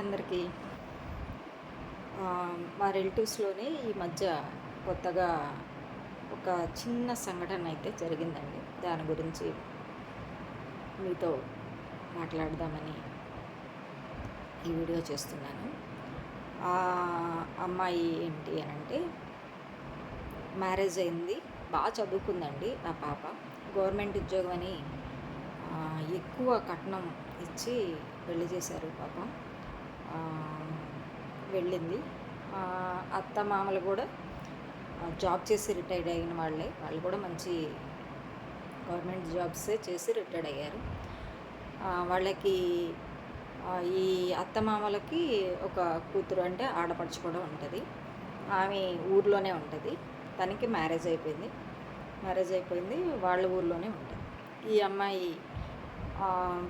అందరికీ మా రిలేటివ్స్లోనే ఈ మధ్య కొత్తగా ఒక చిన్న సంఘటన అయితే జరిగిందండి. దాని గురించి మీతో మాట్లాడదామని ఈ వీడియో చేస్తున్నాను. ఆ అమ్మాయి ఏంటి అనంటే, మ్యారేజ్ అయింది, బాగా చదువుకుందండి ఆ పాప. గవర్నమెంట్ ఉద్యోగం అని ఎక్కువ కట్నం ఇచ్చి పెళ్లి చేశారు పాపం. వెళ్ళింది. అత్త మామలు కూడా జాబ్ చేసి రిటైర్డ్ అయిన వాళ్ళు కూడా మంచి గవర్నమెంట్ జాబ్సే చేసి రిటైర్డ్ అయ్యారు. వాళ్ళకి ఈ అత్త మామలకి ఒక కూతురు అంటే ఆడపడుచు కూడా ఉంటుంది. ఆమె ఊర్లోనే ఉంటుంది. తనకి మ్యారేజ్ అయిపోయింది, వాళ్ళ ఊర్లోనే ఉంటుంది. ఈ అమ్మాయి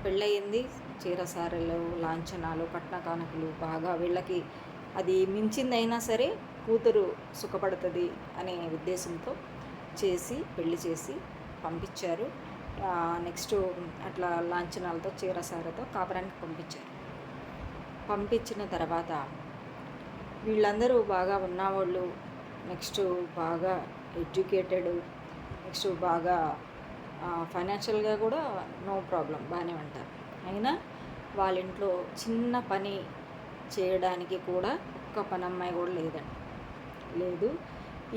పెళ్ళయింది. చీర సారెలు, లాంఛనాలు, కట్న కానుకలు బాగా వీళ్ళకి అది మించిందైనా సరే కూతురు సుఖపడుతుంది అనే ఉద్దేశంతో పెళ్లి చేసి పంపించారు. నెక్స్ట్ అట్లా లాంఛనాలతో చీర సారెతో కాపురానికి పంపించిన తర్వాత వీళ్ళందరూ బాగా ఉన్నవాళ్ళు, నెక్స్ట్ బాగా ఎడ్యుకేటెడ్, నెక్స్ట్ బాగా ఫైనాన్షియల్గా కూడా నో ప్రాబ్లం, బాగానే ఉంటారు. అయినా వాళ్ళ ఇంట్లో చిన్న పని చేయడానికి కూడా ఒక్క పని అమ్మాయి కూడా లేదు.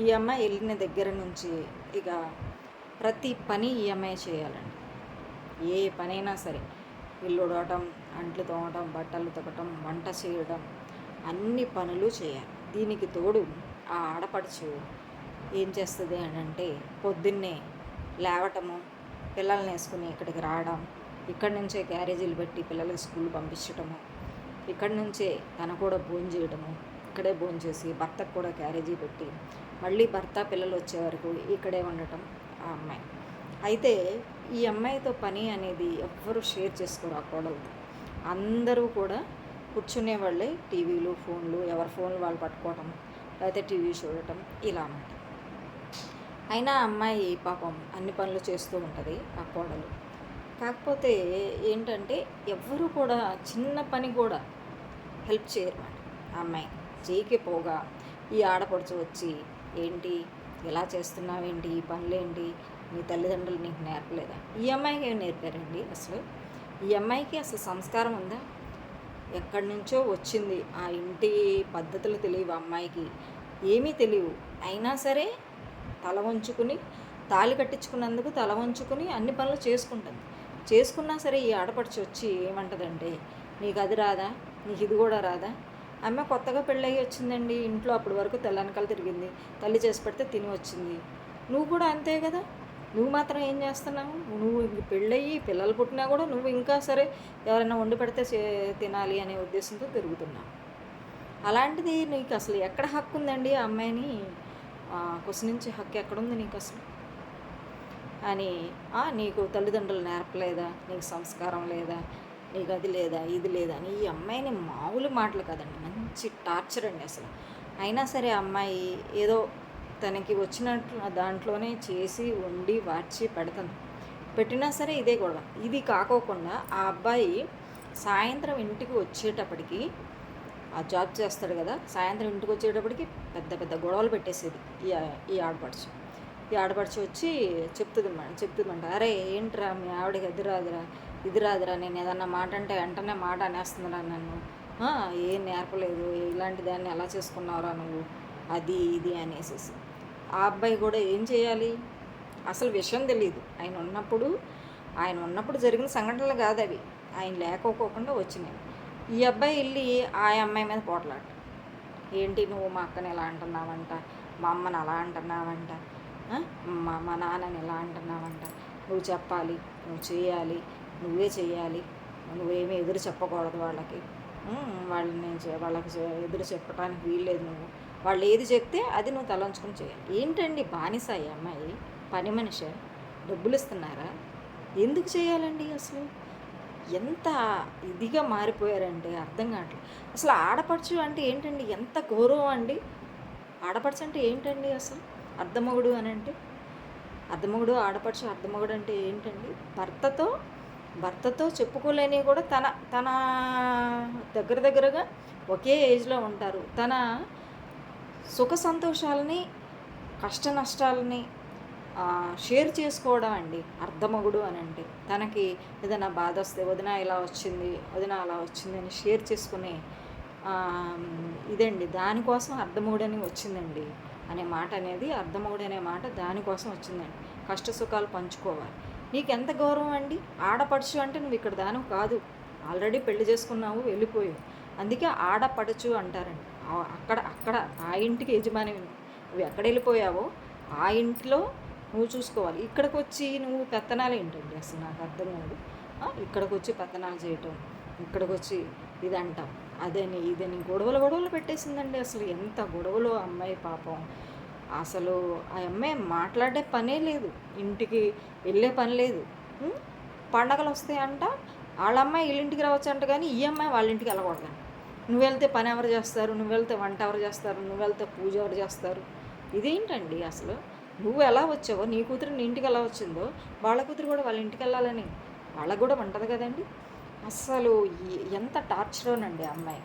ఈ అమ్మాయి వెళ్ళిన దగ్గర నుంచి ఇక ప్రతి పని ఈ అమ్మాయి చేయాలండి. ఏ పనైనా సరే, ఇల్లు ఉడవటం, అంట్లు తోమటం, బట్టలు ఉతకటం, వంట చేయడం, అన్ని పనులు చేయాలి. దీనికి తోడు ఆ ఆడపడుచు ఏం చేస్తుంది అని అంటే, పొద్దున్నే లేవటము, పిల్లల్ని వేసుకుని ఇక్కడికి రావడం, ఇక్కడి నుంచే క్యారేజీలు పెట్టి పిల్లలకి స్కూల్ పంపించటము, ఇక్కడి నుంచే తన కూడా భోజనం చేయడము, ఇక్కడే భోజనం చేసి భర్తకు కూడా క్యారేజీ పెట్టి మళ్ళీ భర్త పిల్లలు వచ్చే వరకు ఇక్కడే ఉండటం ఆ అమ్మాయి. అయితే ఈ అమ్మాయితో పని అనేది ఎవ్వరూ షేర్ చేసుకోరు. ఆ కోడలతో అందరూ కూడా కూర్చునే వాళ్ళే, టీవీలు, ఫోన్లు, ఎవరి ఫోన్లు వాళ్ళు పట్టుకోవటం, లేకపోతే టీవీ చూడటం, ఇలా అన్నమాట. అయినా అమ్మాయి పాపం అన్ని పనులు చేస్తూ ఉంటుంది ఆ కోడలు. కాకపోతే ఏంటంటే ఎవ్వరూ కూడా చిన్న పని కూడా హెల్ప్ చేయరు ఆ అమ్మాయి. చేయికి పోగా ఈ ఆడపడుచు వచ్చి, ఏంటి ఎలా చేస్తున్నావేంటి, ఈ పనులేంటి, నీ తల్లిదండ్రులు నీకు నేర్పలేదా? ఈ అమ్మాయికి ఏం నేర్పారండి అసలు? ఈ అమ్మాయికి అసలు సంస్కారం ఉందా? ఎక్కడి నుంచో వచ్చింది, ఆ ఇంటి పద్ధతులు తెలియవు అమ్మాయికి, ఏమీ తెలియవు. అయినా సరే తల వంచుకుని, తాళి కట్టించుకున్నందుకు తల వంచుకుని అన్ని పనులు చేసుకున్నా సరే ఈ ఆడపడుచు వచ్చి ఏమంటదంటే, నీకు అది రాదా, నీకు ఇది కూడా రాదా? అమ్మ కొత్తగా పెళ్ళయి వచ్చిందండి ఇంట్లో, అప్పటి వరకు తెల్లనకలు తిరిగింది, తల్లి చేసి పెడితే తిని వచ్చింది. నువ్వు కూడా అంతే కదా, నువ్వు మాత్రం ఏం చేస్తున్నావు? నువ్వు పెళ్ళయ్యి పిల్లలు పుట్టినా కూడా నువ్వు ఇంకా సరే ఎవరైనా వండి పెడితే తినాలి అనే ఉద్దేశంతో తిరుగుతున్నావు. అలాంటిది నీకు అసలు ఎక్కడ హక్కు ఉందండి ఆ అమ్మాయిని నుంచి హక్కు ఎక్కడుంది నీకు అసలు అని, నీకు తల్లిదండ్రులు నేర్పలేదా, నీకు సంస్కారం లేదా, నీకు అది లేదా, ఇది లేదా అని ఈ అమ్మాయిని మామూలు మాటలు కదండి, మంచి టార్చర్ అండి అసలు. అయినా సరే అమ్మాయి ఏదో తనకి వచ్చినట్లు దాంట్లోనే చేసి వండి వార్చి పెట్టినా సరే ఇదే గొడవ. ఇది కాకోకుండా ఆ అబ్బాయి సాయంత్రం ఇంటికి వచ్చేటప్పటికి, ఆ జాబ్ చేస్తాడు కదా, సాయంత్రం ఇంటికి వచ్చేటప్పటికి పెద్ద పెద్ద గొడవలు పెట్టేసేది ఈ ఆడపడుచు వచ్చి చెప్తుందంట, అరే ఏంట్రా మీ ఆవిడకి ఇది రాదురా, నేను ఏదన్నా మాట అంటే వెంటనే మాట అనేస్తుందిరా నన్ను, ఏం నేర్పలేదు, ఇలాంటి దాన్ని ఎలా చేసుకున్నావురా నువ్వు, అది ఇది అనేసి. ఆ అబ్బాయి కూడా ఏం చేయాలి, అసలు విషయం తెలియదు. ఆయన ఉన్నప్పుడు జరిగిన సంఘటనలు కాదు అవి, ఆయన లేకపోకుండా వచ్చినాయి. ఈ అబ్బాయి వెళ్ళి ఆ అమ్మాయి మీద పోట్లాట, ఏంటి నువ్వు మా అక్కని ఎలా అంటున్నావంట, మా అమ్మని అలా అంటున్నావంట, మా నాన్నని ఎలా అంటున్నావంట, నువ్వు చెప్పాలి, నువ్వు చేయాలి, నువ్వే చేయాలి, నువ్వేమీ ఎదురు చెప్పకూడదు వాళ్ళకి ఎదురు చెప్పడానికి వీల్లేదు, నువ్వు వాళ్ళు ఏది చెప్తే అది నువ్వు తలంచుకొని చేయాలి. ఏంటండి బానిస ఈ అమ్మాయి, పని మనిషి, డబ్బులు ఇస్తున్నారా, ఎందుకు చేయాలండి అసలు? ఎంత ఇదిగా మారిపోయారంటే అర్థం కావట్లేదు. అసలు ఆడపడుచు అంటే ఏంటండి, ఎంత గౌరవం అండి. ఆడపడుచు అంటే ఏంటండి అసలు? అర్ధమొగుడు అని అంటే, అర్ధమొగుడు, ఆడపడుచు, అర్ధమొగుడు అంటే ఏంటండి? భర్తతో భర్తతో చెప్పుకోలేనివి కూడా తన తన దగ్గరగా ఒకే ఏజ్లో ఉంటారు. తన సుఖ సంతోషాలని, కష్ట నష్టాలని షేర్ చేసుకోవడం అండి అర్ధమొగుడు అని అంటే. తనకి ఏదైనా బాధ వస్తే వదిన ఇలా వచ్చింది, వదిన అలా వచ్చింది అని షేర్ చేసుకునే ఇదండి. దానికోసం అర్ధమొగుడని వచ్చిందండి అనే మాట అనేది, అర్ధమొగుడు అనే మాట దానికోసం వచ్చిందండి. కష్ట సుఖాలు పంచుకోవాలి. నీకు ఎంత గౌరవం అండి? ఆడపడుచు అంటే నువ్వు ఇక్కడ దానివి కాదు, ఆల్రెడీ పెళ్లి చేసుకున్నావు, వెళ్ళిపోయావు. అందుకే ఆడపడుచు అంటారండి. అక్కడ అక్కడ ఆ ఇంటికి యజమాని నువ్వు ఎక్కడ వెళ్ళిపోయావో ఆ ఇంట్లో నువ్వు చూసుకోవాలి. ఇక్కడికి వచ్చి నువ్వు పెత్తనాలు ఏంటండి అసలు నాకు అర్థం కాదు. ఇక్కడికి వచ్చి పెత్తనాలు చేయటం, ఇక్కడికి వచ్చి ఇదంటాం, అదని ఇదని గొడవలు పెట్టేసిందండి. అసలు ఎంత గొడవలు అమ్మాయి పాపం. అసలు ఆ అమ్మాయి మాట్లాడే పనే లేదు, ఇంటికి వెళ్ళే పని లేదు. పండగలు వస్తాయంట, వాళ్ళ అమ్మాయి వీళ్ళింటికి రావచ్చు అంట, కానీ ఈ అమ్మాయి వాళ్ళ ఇంటికి వెళ్ళకూడదండి. నువ్వు వెళ్తే పని ఎవరు చేస్తారు, నువ్వు వెళ్తే వంట ఎవరు చేస్తారు, నువ్వు వెళ్తే పూజ ఎవరు చేస్తారు? ఇదేంటండి అసలు? నువ్వు ఎలా వచ్చావో, నీ కూతురు నీ ఇంటికి ఎలా వచ్చిందో వాళ్ళ కూతురు కూడా వాళ్ళ ఇంటికి వెళ్ళాలని వాళ్ళకు కూడా ఉంటుంది కదండి. అస్సలు ఎంత టార్చరోనండి అమ్మాయి.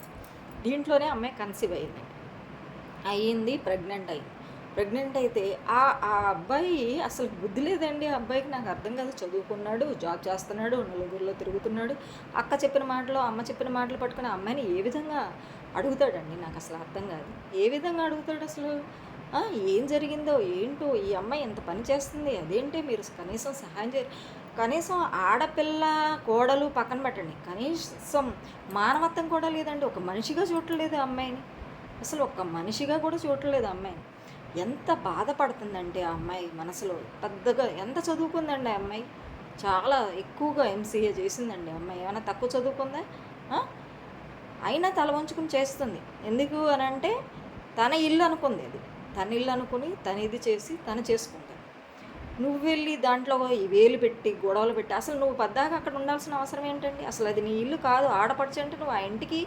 దీంట్లోనే అమ్మాయి కన్సీవ్ అయ్యింది, ప్రెగ్నెంట్ అయితే ఆ అబ్బాయి అసలు బుద్ధి లేదండి. ఆ అబ్బాయికి నాకు అర్థం కాదు. చదువుకున్నాడు, జాబ్ చేస్తున్నాడు, నలుగురిలో తిరుగుతున్నాడు. అక్క చెప్పిన మాటలు, అమ్మ చెప్పిన మాటలు పట్టుకుని ఆ అమ్మాయిని ఏ విధంగా అడుగుతాడండి? నాకు అసలు అర్థం కాదు. ఏ విధంగా అడుగుతాడు అసలు? ఏం జరిగిందో ఏంటో, ఈ అమ్మాయి ఎంత పని చేస్తుంది, అదేంటి మీరు కనీసం సహాయం చేయరు? కనీసం ఆడపిల్ల కోడలు పక్కన పెట్టండి, కనీసం మానవత్వం కూడా లేదండి. ఒక మనిషిగా చూడలేదు అమ్మాయిని, అసలు ఒక్క మనిషిగా కూడా చూడలేదు అమ్మాయిని. ఎంత బాధపడుతుందంటే ఆ అమ్మాయి మనసులో. పెద్దగా ఎంత చదువుకుందండి ఆ అమ్మాయి? చాలా ఎక్కువగా ఎంసీఏ చేసిందండి ఆ అమ్మాయి. ఏమైనా తక్కువ చదువుకుందా? అయినా తల వంచుకుని చేస్తుంది. ఎందుకు అని అంటే తన ఇల్లు అనుకుంది, అది తన ఇల్లు అనుకుని తను ఇది చేసి తను చేసుకుంటాను. నువ్వు వెళ్ళి దాంట్లో వేలు పెట్టి గొడవలు పెట్టి, అసలు నువ్వు పద్దాకా అక్కడ ఉండాల్సిన అవసరం ఏంటండి? అసలు అది నీ ఇల్లు కాదు. ఆడపడుచు అంటే నువ్వు ఆ ఇంటికి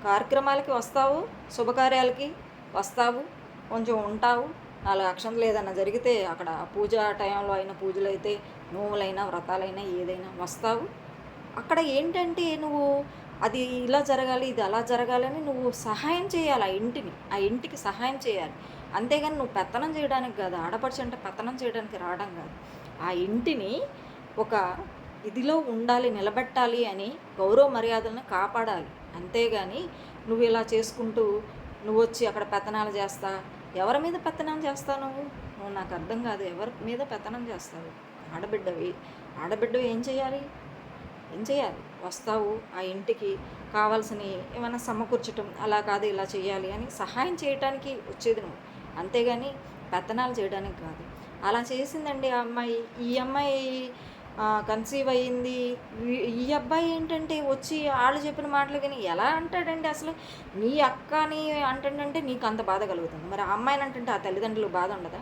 కార్యక్రమాలకి వస్తావు, శుభకార్యాలకి వస్తావు, కొంచెం ఉంటావు. 4 అక్షంతలు ఏదైనా జరిగితే అక్కడ పూజ టైంలో అయినా, పూజలు అయితే, నోములైనా, వ్రతాలైనా ఏదైనా వస్తావు. అక్కడ ఏంటంటే నువ్వు అది ఇలా జరగాలి, ఇది అలా జరగాలని నువ్వు సహాయం చేయాలి. ఆ ఇంటికి సహాయం చేయాలి. అంతేగాని నువ్వు పెత్తనం చేయడానికి కాదు. ఆడపడుచు అంటే పెత్తనం చేయడానికి రావడం కాదు. ఆ ఇంటిని ఒక ఇదిలో ఉండాలి, నిలబెట్టాలి అని గౌరవ మర్యాదలను కాపాడాలి. అంతేగాని నువ్వు ఇలా చేసుకుంటూ నువ్వు వచ్చి అక్కడ పెత్తనాలు చేస్తా. ఎవరి మీద పెత్తనం చేస్తావు నువ్వు నాకు అర్థం కాదు. ఎవరి మీద పెత్తనం చేస్తావు? ఆడబిడ్డవి ఏం చేయాలి? వస్తావు ఆ ఇంటికి కావాల్సినవి ఏమైనా సమకూర్చటం, అలా కాదు ఇలా చేయాలి అని సహాయం చేయడానికి వచ్చేది నువ్వు, అంతేగాని పెత్తనాలు చేయడానికి కాదు. అలా చేసిందండి ఆ అమ్మాయి. ఈ అమ్మాయి కన్సీవ్ అయ్యింది. ఈ అబ్బాయి ఏంటంటే వచ్చి వాళ్ళు చెప్పిన మాటలు కానీ ఎలా అంటాడండి అసలు? నీ అక్కని అంటాడంటే నీకు అంత బాధ కలుగుతుంది. మరి ఆ అమ్మాయిని అంటే ఆ తల్లిదండ్రులకు బాధ ఉండదా?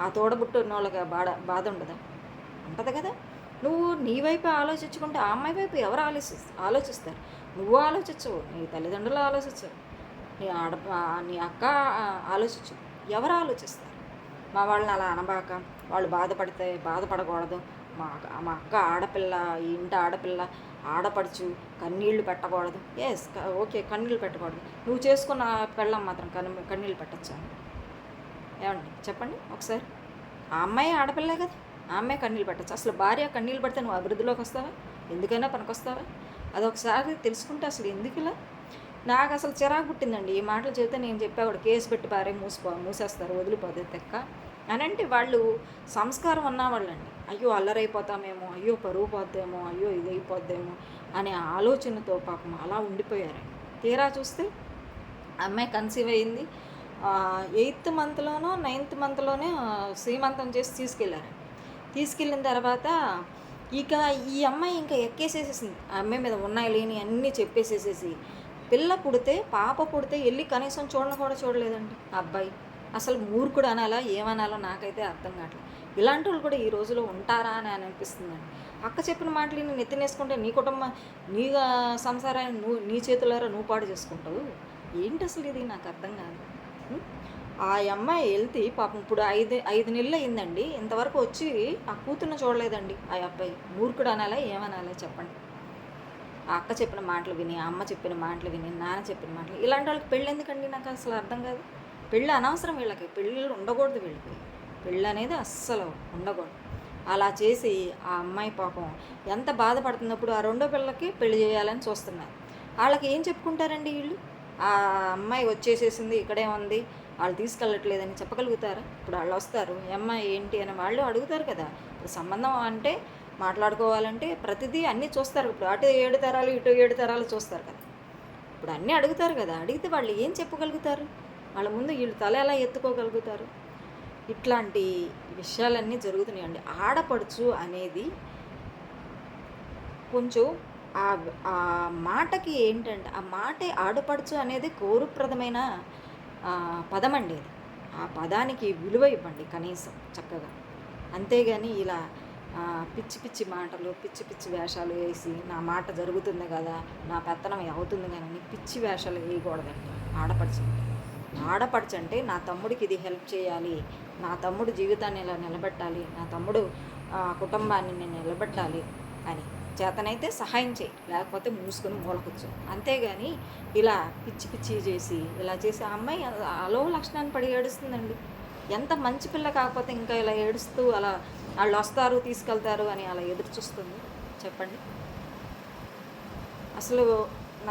ఆ తోడబుట్టున్న వాళ్ళకి బాధ ఉండదా? ఉంటుంది కదా. నువ్వు నీ వైపు ఆలోచించుకుంటే ఆ అమ్మాయి వైపు ఎవరు ఆలోచిస్తారు? నువ్వు ఆలోచించవు, నీ తల్లిదండ్రులు ఆలోచించవు, నీ అక్క ఆలోచించు. ఎవరు ఆలోచిస్తారు? మా వాళ్ళని అలా అనబాక, వాళ్ళు బాధపడకూడదు. మా అక్క ఆడపిల్ల, ఈ ఇంటి ఆడపిల్ల, ఆడపడుచు, కన్నీళ్లు పెట్టకూడదు. ఓకే, కన్నీళ్ళు పెట్టకూడదు. నువ్వు చేసుకున్న పెళ్ళం మాత్రం కన్నీళ్ళు పెట్టచ్చా? ఏమండి చెప్పండి ఒకసారి. ఆ అమ్మాయి ఆడపిల్లే కదా, ఆ అమ్మాయి కన్నీళ్ళు పెట్టచ్చు. అసలు భార్య కన్నీళ్ళు పెడితే నువ్వు అభివృద్ధిలోకి వస్తావా? ఎందుకైనా పనికొస్తావా? అదొకసారి తెలుసుకుంటే అసలు ఎందుకు ఇలా? నాకు అసలు చిరాకు పుట్టిందండి ఈ మాటలు చెబితే. నేను చెప్పేవాడు కేసు పెట్టి మూసేస్తారు, వదిలిపోతే తెక్క అని. అంటే వాళ్ళు సంస్కారం ఉన్నవాళ్ళండి. అయ్యో అల్లరైపోతామేమో, అయ్యో పరువు పోద్దేమో, అయ్యో ఇదైపోద్దేమో అనే ఆలోచనతో పాపం అలా ఉండిపోయారండి. తీరా చూస్తే అమ్మాయి కన్సీవ్ అయ్యింది. 8th మంత్లోనో 9th మంత్లోనే శ్రీమంతం చేసి తీసుకెళ్ళిన తర్వాత ఇక ఈ అమ్మాయి ఇంకా ఎక్కేసేసేసింది. ఆ అమ్మాయి మీద ఉన్నాయి లేని అన్నీ చెప్పేసేసేసి పాప పుడితే వెళ్ళి కనీసం చూడలేదండి ఆ అబ్బాయి. అసలు మూర్ఖుడు అనాలా ఏమనాలో నాకైతే అర్థం కావట్లేదు. ఇలాంటి వాళ్ళు కూడా ఈ రోజులో ఉంటారా అని అనిపిస్తుందండి. అక్క చెప్పిన మాటలు నేను నెత్తినేసుకుంటే నీ కుటుంబం, నీ సంసారాన్ని నీ చేతులారా నువ్వు పాడు చేసుకుంటావు. ఏంటి అసలు ఇది? నాకు అర్థం కాదు. ఆ అమ్మాయి వెళ్తే పాపం ఇప్పుడు 5 నెలలు అయిందండి. ఇంతవరకు వచ్చి ఆ కూతుర్ని చూడలేదండి ఆ అబ్బాయి. మూర్ఖుడు అనాలా? ఏమనాలా చెప్పండి? ఆ అక్క చెప్పిన మాటలు విని, ఆ అమ్మ చెప్పిన మాటలు విని, నాన్న చెప్పిన మాటలు ఇలాంటి వాళ్ళకి పెళ్ళెందుకండి? నాకు అసలు అర్థం కాదు. పెళ్ళి అనవసరం వీళ్ళకి. పెళ్ళిళ్ళు ఉండకూడదు వీళ్ళకి. పెళ్ళి అనేది అస్సలు ఉండకూడదు. అలా చేసి ఆ అమ్మాయి పాపం ఎంత బాధపడుతున్నప్పుడు ఆ రెండో పిల్లకి పెళ్లి చేయాలని చూస్తున్నారు. వాళ్ళకి ఏం చెప్పుకుంటారండి వీళ్ళు? ఆ అమ్మాయి వచ్చేసేసింది, ఇక్కడే ఉంది, వాళ్ళు తీసుకెళ్ళట్లేదని చెప్పగలుగుతారా? ఇప్పుడు వాళ్ళు వస్తారు, ఈ అమ్మాయి ఏంటి అని వాళ్ళు అడుగుతారు కదా. ఇప్పుడు సంబంధం అంటే మాట్లాడుకోవాలంటే ప్రతిదీ అన్నీ చూస్తారు. ఇప్పుడు అటు 7 తరాలు, ఇటు 7 తరాలు చూస్తారు కదా. ఇప్పుడు అన్నీ అడుగుతారు కదా. అడిగితే వాళ్ళు ఏం చెప్పగలుగుతారు? వాళ్ళ ముందు వీళ్ళు తల ఎలా ఎత్తుకోగలుగుతారు? ఇట్లాంటి విషయాలన్నీ జరుగుతున్నాయండి. ఆడపడుచు అనేది కొంచెం ఆ ఆ మాటకి ఏంటంటే, ఆ మాటే ఆడపడుచు అనేది గౌరవప్రదమైన పదమండి అది. ఆ పదానికి విలువ ఇవ్వండి కనీసం చక్కగా. అంతేగాని ఇలా పిచ్చి పిచ్చి మాటలు, పిచ్చి పిచ్చి వేషాలు వేసి, నా మాట జరుగుతుంది కదా, నా పెత్తనం అవుతుంది కానీ పిచ్చి వేషాలు వేయకూడదండి ఆడపడుచు. ఆడపడుచు అంటే నా తమ్ముడికి ఇది హెల్ప్ చేయాలి, నా తమ్ముడు జీవితాన్ని ఇలా నిలబెట్టాలి, నా తమ్ముడు కుటుంబాన్ని నేను నిలబెట్టాలి అని. చేతనైతే సహాయం చేయి, లేకపోతే మూసుకొని మూలకొచ్చు. అంతేగాని ఇలా పిచ్చి పిచ్చి చేసి, ఇలా చేసి ఆ అమ్మాయి అలో లక్షణాన్ని పడి ఏడుస్తుందండి. ఎంత మంచి పిల్ల కాకపోతే ఇంకా ఇలా ఏడుస్తూ అలా వాళ్ళు వస్తారు తీసుకెళ్తారు అని అలా ఎదురు చూస్తుంది చెప్పండి. అసలు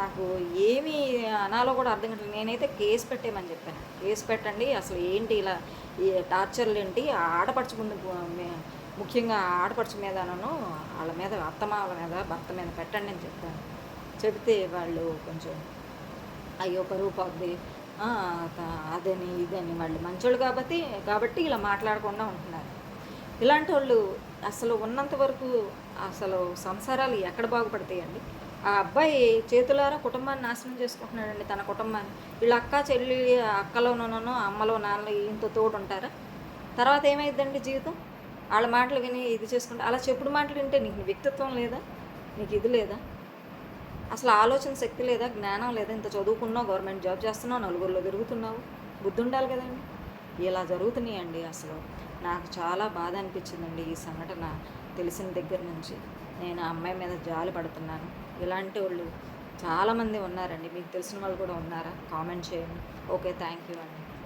నాకు ఏమి అనాలో కూడా అర్థం కావట్లేదు. నేనైతే కేసు పెట్టేయమని చెప్పాను. కేసు పెట్టండి, అసలు ఏంటి ఇలా ఈ టార్చర్లు ఏంటి, ఆడపడుచు ముందు ముఖ్యంగా ఆడపడుచు మీదనను వాళ్ళ మీద అత్తమామల మీద భర్త మీద పెట్టండి అని చెప్పాను. చెబితే వాళ్ళు కొంచెం అయ్యో పరువు పోద్ది అదని ఇదని, వాళ్ళు మంచోళ్ళు కాబట్టి ఇలా మాట్లాడకుండా ఉంటున్నారు. ఇలాంటి వాళ్ళు అసలు ఉన్నంత వరకు అసలు సంసారాలు ఎక్కడ బాగుపడతాయండి? ఆ అబ్బాయి చేతులారా కుటుంబాన్ని నాశనం చేసుకుంటున్నాడండి, తన కుటుంబాన్ని. వీళ్ళ అక్క చెల్లి, అక్కలోనూ అమ్మలో నాన్నలో ఇంత తోడు ఉంటారా? తర్వాత ఏమైందండి జీవితం? వాళ్ళ మాటలు విని ఇది చేసుకుంటే, అలా చెప్పుడు మాటలు వింటే నీకు వ్యక్తిత్వం లేదా? నీకు ఇది లేదా? అసలు ఆలోచన శక్తి లేదా? జ్ఞానం లేదా? ఇంత చదువుకున్నావు, గవర్నమెంట్ జాబ్ చేస్తున్నావు, నలుగురిలో తిరుగుతున్నావు, బుద్ధి ఉండాలి కదండి. ఇలా జరుగుతున్నాయండి. అసలు నాకు చాలా బాధ అనిపించిందండి ఈ సంఘటన తెలిసిన దగ్గర నుంచి. నేను ఆ అమ్మాయి మీద జాలి పడుతున్నాను. ఇలాంటి వాళ్ళు చాలామంది ఉన్నారండి. మీకు తెలిసిన వాళ్ళు కూడా ఉన్నారా? కామెంట్ చేయండి. ఓకే, థ్యాంక్ యూ అండి.